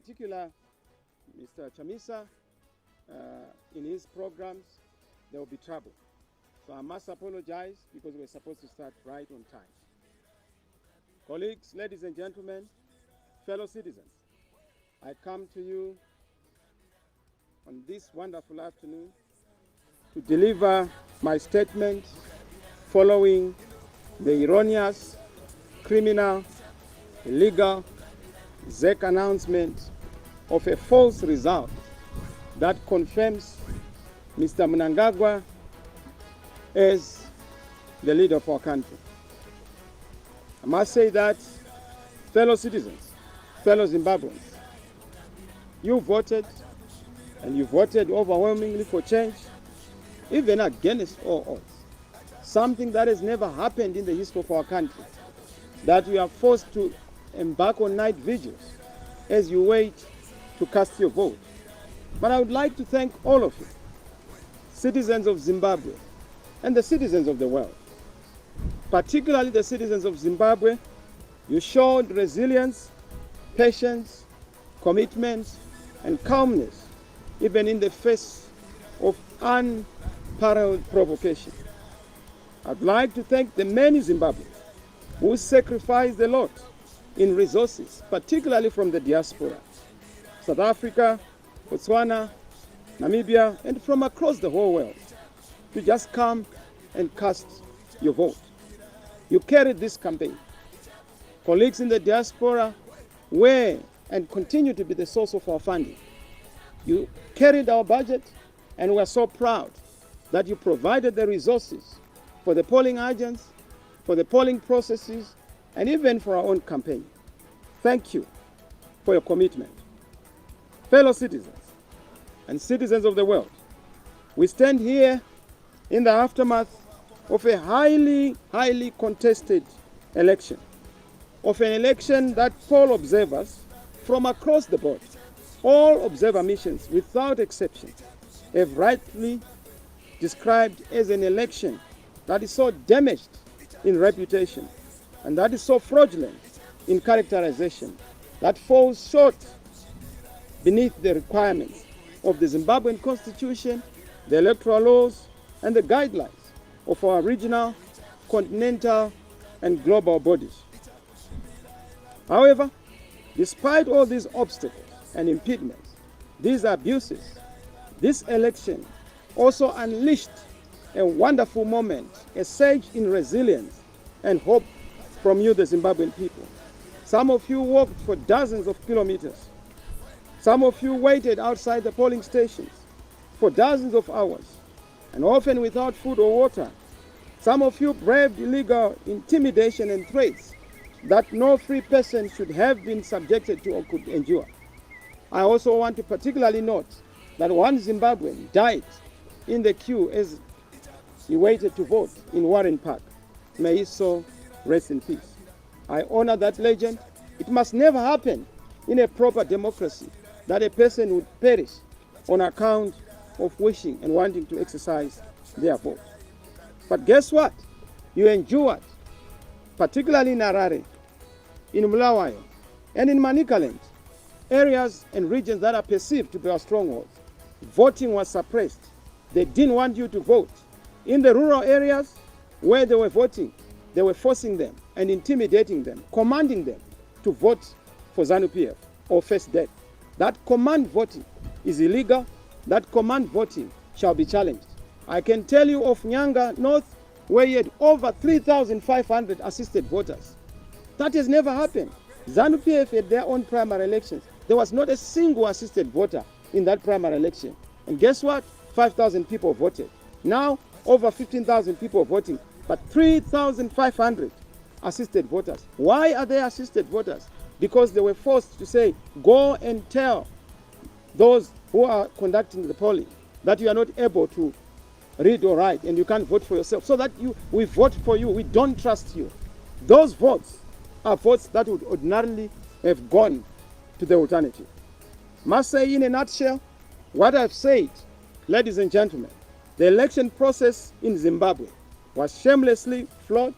particular Mr. Chamisa, in his programs, there will be trouble. So I must apologize because we're supposed to start right on time. Colleagues, ladies and gentlemen, fellow citizens, I come to you on this wonderful afternoon to deliver my statement following the erroneous, criminal, illegal ZEC announcement of a false result that confirms Mr. Mnangagwa as the leader of our country. I must say that, fellow citizens, fellow Zimbabweans, you voted, and you voted overwhelmingly for change, even against all odds. Something that has never happened in the history of our country, that we are forced to embark on night vigils as you wait to cast your vote. But I would like to thank all of you, citizens of Zimbabwe and the citizens of the world. Particularly the citizens of Zimbabwe, you showed resilience, patience, commitment, and calmness, even in the face of unparalleled provocation. I'd like to thank the many Zimbabweans who sacrificed a lot in resources, particularly from the diaspora, South Africa, Botswana, Namibia, and from across the whole world, to just come and cast your vote. You carried this campaign. Colleagues in the diaspora were and continue to be the source of our funding. You carried our budget, and we're so proud that you provided the resources for the polling agents, for the polling processes, and even for our own campaign. Thank you for your commitment. Fellow citizens and citizens of the world, we stand here in the aftermath of a highly contested election, of an election that poll observers from across the board, all observer missions without exception, have rightly described as an election that is so damaged in reputation and that is so fraudulent in characterization, that falls short beneath the requirements of the Zimbabwean Constitution, the electoral laws, and the guidelines of our regional, continental, and global bodies. However, despite all these obstacles and impediments, these abuses, this election also unleashed a wonderful moment, a surge in resilience and hope from you, the Zimbabwean people. Some of you walked for dozens of kilometers. Some of you waited outside the polling stations for dozens of hours, and often without food or water. Some of you braved illegal intimidation and threats that no free person should have been subjected to or could endure. I also want to particularly note that one Zimbabwean died in the queue as he waited to vote in Warren Park. May his soul rest in peace. I honor that legend. It must never happen in a proper democracy that a person would perish on account of wishing and wanting to exercise their vote. But guess what? You endured, particularly in Harare, in Bulawayo, and in Manicaland, areas and regions that are perceived to be our strongholds. Voting was suppressed. They didn't want you to vote. In the rural areas where they were voting, they were forcing them and intimidating them, commanding them to vote for ZANU-PF or face death. That command voting is illegal. That command voting shall be challenged. I can tell you of Nyanga North, where you had over 3,500 assisted voters. That has never happened. ZANU-PF had their own primary elections. There was not a single assisted voter in that primary election. And guess what? 5,000 people voted. Now, over 15,000 people voting, but 3,500 assisted voters. Why are they assisted voters? Because they were forced to say, go and tell those who are conducting the polling that you are not able to read or write and you can't vote for yourself, so that we vote for you, we don't trust you. Those votes are votes that would ordinarily have gone to the alternative. Must say in a nutshell, what I've said, ladies and gentlemen, the election process in Zimbabwe was shamelessly flawed,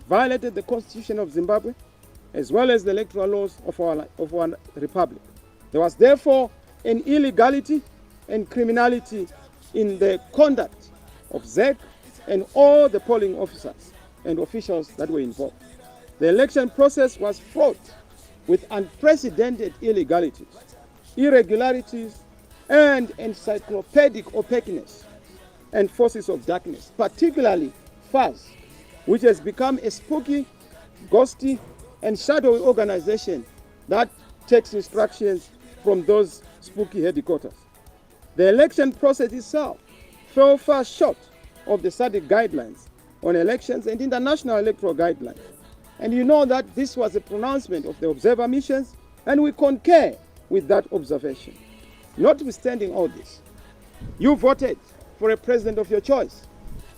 violated the Constitution of Zimbabwe, as well as the electoral laws of our republic. There was therefore an illegality and criminality in the conduct of ZEC and all the polling officers and officials that were involved. The election process was fraught with unprecedented illegalities, irregularities, and encyclopedic opaqueness and forces of darkness, particularly FAS, which has become a spooky, ghosty, and shadowy organization that takes instructions from those spooky headquarters. The election process itself fell far short of the SADC guidelines on elections and international electoral guidelines. And you know that this was a pronouncement of the observer missions, and we concur with that observation. Notwithstanding all this, you voted for a president of your choice.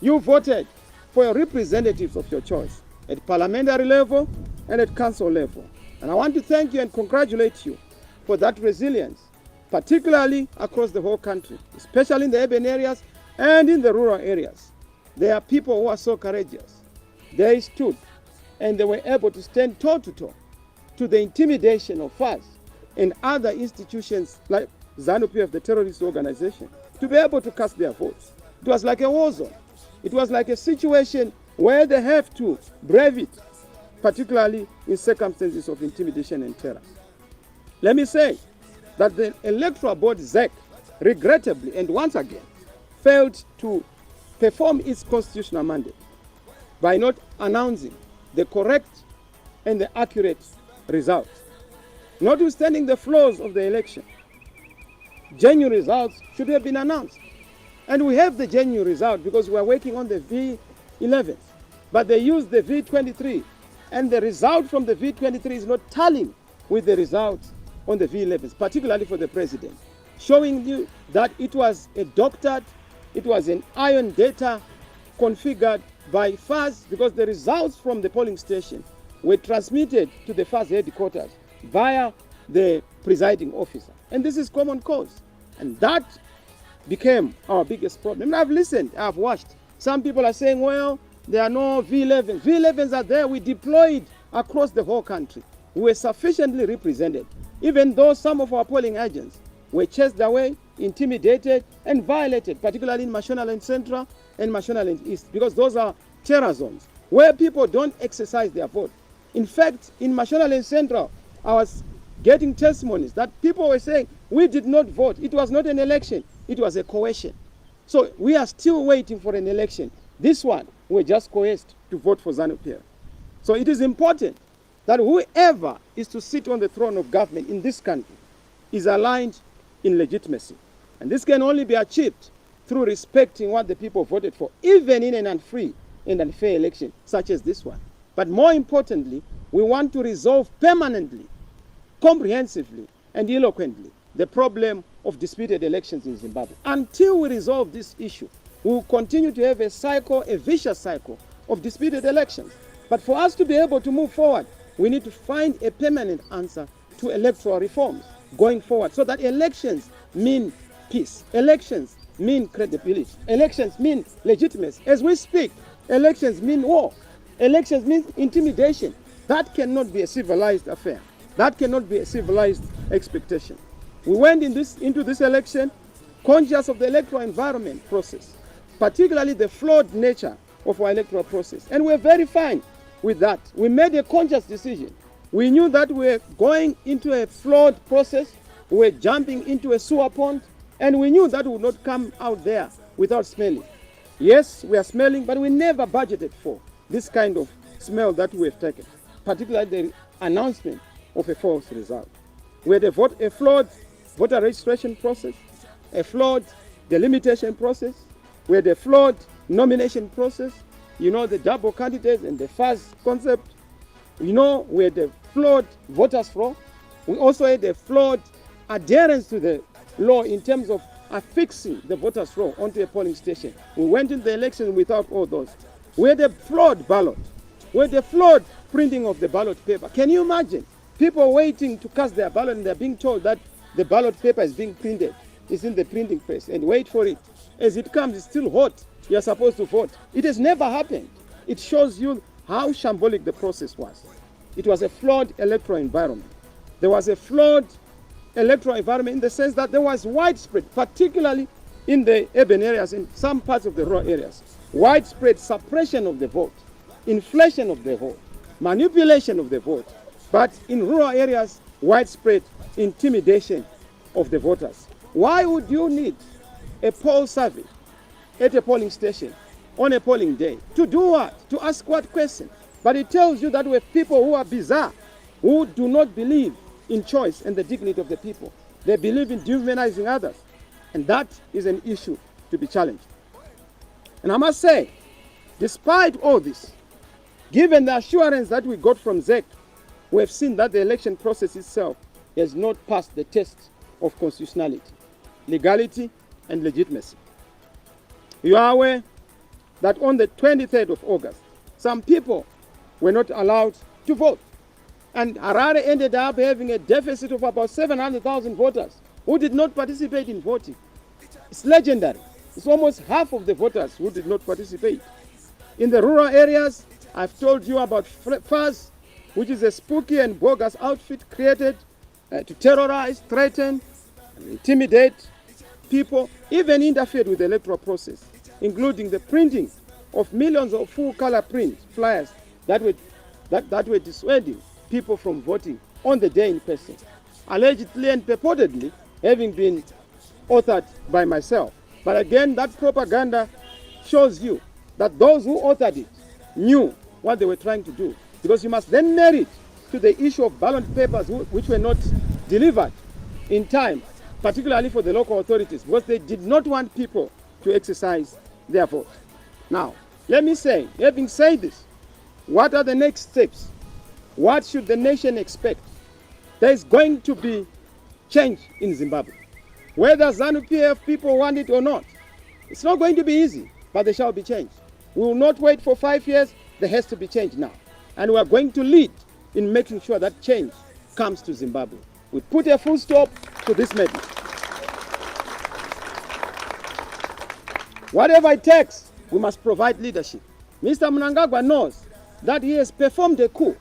You voted for your representatives of your choice at parliamentary level and at council level. And I want to thank you and congratulate you for that resilience, particularly across the whole country, especially in the urban areas and in the rural areas. There are people who are so courageous. They stood and they were able to stand toe-to-toe to the intimidation of FAS and other institutions like ZANU-PF, the terrorist organization, to be able to cast their votes. It was like a war zone. It was like a situation where they have to brave it, particularly in circumstances of intimidation and terror. Let me say that the Electoral Board ZEC, regrettably and once again, failed to perform its constitutional mandate by not announcing the correct and the accurate results. Notwithstanding the flaws of the election, genuine results should have been announced. And we have the genuine result because we are waiting on the V11. But they used the V23, and the result from the V23 is not tallying with the results on the V11, particularly for the president, showing you that it was a doctored, it was an iron data configured by FAS, because the results from the polling station were transmitted to the FAS headquarters via the presiding officer. And this is common cause. And that became our biggest problem. And I've listened, I've watched. Some people are saying, well, there are no V11s. V11s are there. We deployed across the whole country. We were sufficiently represented, even though some of our polling agents were chased away, intimidated, and violated, particularly in Mashonaland Central and Mashonaland East, because those are terror zones where people don't exercise their vote. In fact, in Mashonaland Central, I was getting testimonies that people were saying, we did not vote. It was not an election. It was a coercion. So we are still waiting for an election. This one, we're just coerced to vote for ZANU-PF. So it is important that whoever is to sit on the throne of government in this country is aligned in legitimacy. And this can only be achieved through respecting what the people voted for, even in an unfree and unfair election such as this one. But more importantly, we want to resolve permanently, comprehensively, and eloquently the problem of disputed elections in Zimbabwe. Until we resolve this issue, we will continue to have a cycle, a vicious cycle of disputed elections. But for us to be able to move forward, we need to find a permanent answer to electoral reforms going forward, so that elections mean peace. Elections mean credibility. Elections mean legitimacy. As we speak, elections mean war. Elections mean intimidation. That cannot be a civilized affair. That cannot be a civilized expectation. We went into this election conscious of the electoral environment process, particularly the flawed nature of our electoral process. And we're very fine with that. We made a conscious decision. We knew that we were going into a flawed process. We were jumping into a sewer pond, and we knew that we would not come out there without smelling. Yes, we are smelling, but we never budgeted for this kind of smell that we have taken, particularly the announcement of a false result. We had a flawed voter registration process, a flawed delimitation process, we had a flawed nomination process, you know, the double candidates and the FAS concept. You know, we had a flawed voters' roll. We also had a flawed adherence to the law in terms of affixing the voters' roll onto a polling station. We went into the election without all those. We had a flawed ballot. We had a flawed printing of the ballot paper. Can you imagine? People waiting to cast their ballot and they're being told that the ballot paper is being printed. It's in the printing press, and wait for it. As it comes, it's still hot. You're supposed to vote. It has never happened. It shows you how shambolic the process was. It was a flawed electoral environment. There was a flawed electoral environment in the sense that there was widespread, particularly in the urban areas, in some parts of the rural areas, widespread suppression of the vote, inflation of the vote, manipulation of the vote, but in rural areas, widespread intimidation of the voters. Why would you need a poll survey at a polling station on a polling day? To do what? To ask what question? But it tells you that we have people who are bizarre, who do not believe in choice and the dignity of the people. They believe in dehumanizing others. And that is an issue to be challenged. And I must say, despite all this, given the assurance that we got from ZEC, we have seen that the election process itself has not passed the test of constitutionality, legality, and legitimacy. You are aware that on the 23rd of August, some people were not allowed to vote. And Harare ended up having a deficit of about 700,000 voters who did not participate in voting. It's legendary. It's almost half of the voters who did not participate. In the rural areas, I've told you about FAS, which is a spooky and bogus outfit created to terrorize, threaten, and intimidate people, even interfered with the electoral process, including the printing of millions of full-color print flyers that were dissuading people from voting on the day in person, allegedly and purportedly having been authored by myself. But again, that propaganda shows you that those who authored it knew what they were trying to do, because you must then narrate to the issue of ballot papers which were not delivered in time, particularly for the local authorities, because they did not want people to exercise their vote. Now, let me say, having said this, what are the next steps? What should the nation expect? There is going to be change in Zimbabwe. Whether ZANU-PF people want it or not, it's not going to be easy, but there shall be change. We will not wait for 5 years. There has to be change now. And we are going to lead in making sure that change comes to Zimbabwe. We put a full stop to this madness. Whatever it takes, we must provide leadership. Mr. Mnangagwa knows that he has performed a coup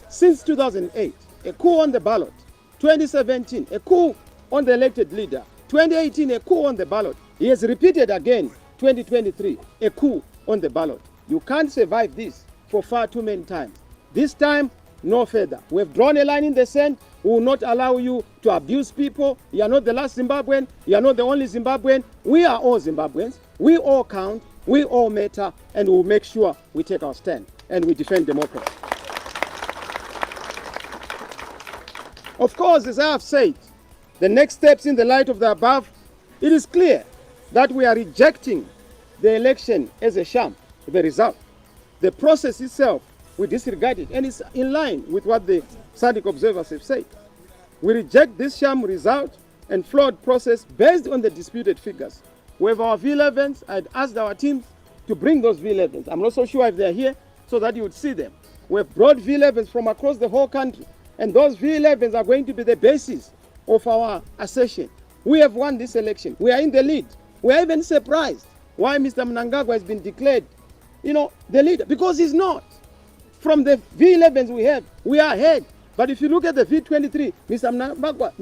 since 2008, a coup on the ballot, 2017, a coup on the elected leader, 2018, a coup on the ballot. He has repeated again, 2023, a coup on the ballot. You can't survive this for far too many times. This time, no further. We have drawn a line in the sand. We will not allow you to abuse people. You are not the last Zimbabwean. You are not the only Zimbabwean. We are all Zimbabweans. We all count. We all matter. And we will make sure we take our stand and we defend democracy. Of course, as I have said, the next steps in the light of the above, it is clear that we are rejecting the election as a sham, the result. The process itself, we disregard it, and it's in line with what the SADC observers have said. We reject this sham result and flawed process based on the disputed figures. We have our V11s. I'd asked our teams to bring those V11s. I'm not so sure if they're here so that you would see them. We have brought V11s from across the whole country, and those V11s are going to be the basis of our assertion. We have won this election. We are in the lead. We are even surprised why Mr. Mnangagwa has been declared, the leader, because he's not. From the V11s we are ahead. But if you look at the V23, Mr. Mnangagwa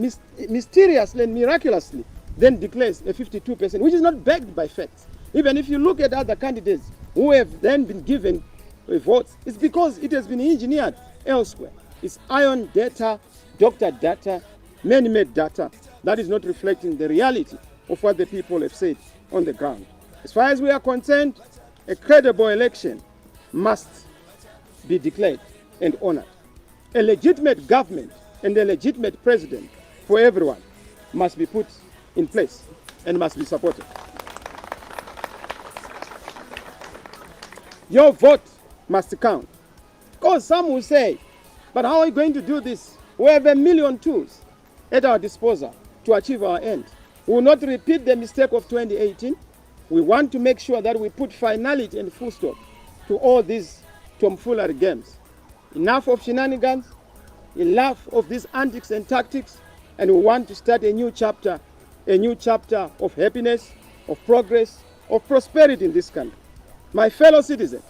mysteriously and miraculously then declares a 52%, which is not backed by facts. Even if you look at other candidates who have then been given votes, it's because it has been engineered elsewhere. It's iron data, doctored data, man-made data that is not reflecting the reality of what the people have said on the ground. As far as we are concerned, a credible election must be declared and honored. A legitimate government and a legitimate president for everyone must be put in place and must be supported. Your vote must count. Because some will say, but how are we going to do this? We have 1 million tools at our disposal to achieve our end. We will not repeat the mistake of 2018. We want to make sure that we put finality and full stop to all these tomfoolery games. Enough of shenanigans, enough of these antics and tactics, and we want to start a new chapter of happiness, of progress, of prosperity in this country. My fellow citizens,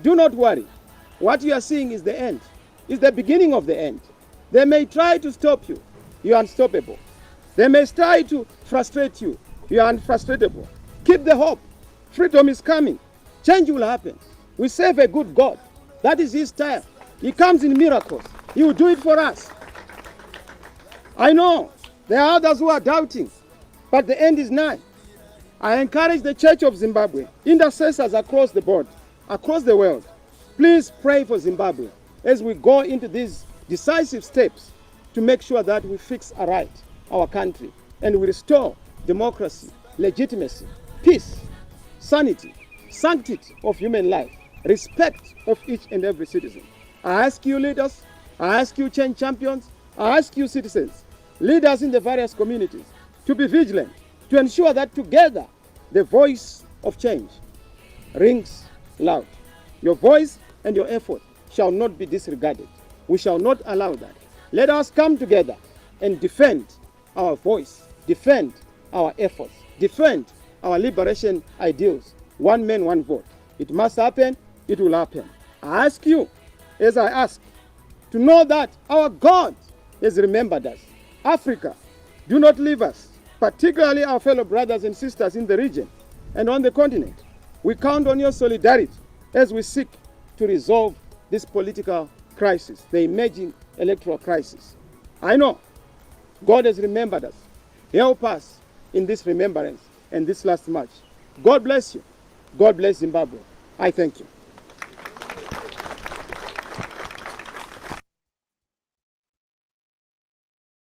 do not worry. What you are seeing is the end. It's the beginning of the end. They may try to stop you. You are unstoppable. They may try to frustrate you. You are unfrustratable. Keep the hope. Freedom is coming. Change will happen. We serve a good God. That is his style. He comes in miracles. He will do it for us. I know there are others who are doubting, but the end is nigh. I encourage the Church of Zimbabwe, intercessors across the board, across the world, please pray for Zimbabwe as we go into these decisive steps to make sure that we fix aright our country and we restore democracy, legitimacy, peace, sanity, sanctity of human life, respect of each and every citizen. I ask you leaders, I ask you change champions, I ask you citizens, leaders in the various communities, to be vigilant, to ensure that together the voice of change rings loud. Your voice and your effort shall not be disregarded. We shall not allow that. Let us come together and defend our voice, defend our efforts, defend our liberation ideals. One man, one vote. It must happen, it will happen. I ask you, as I ask, to know that our God has remembered us. Africa, do not leave us, particularly our fellow brothers and sisters in the region and on the continent. We count on your solidarity as we seek to resolve this political crisis, the emerging electoral crisis. I know God has remembered us. Help us in this remembrance and this last march. God bless you. God bless Zimbabwe. I thank you.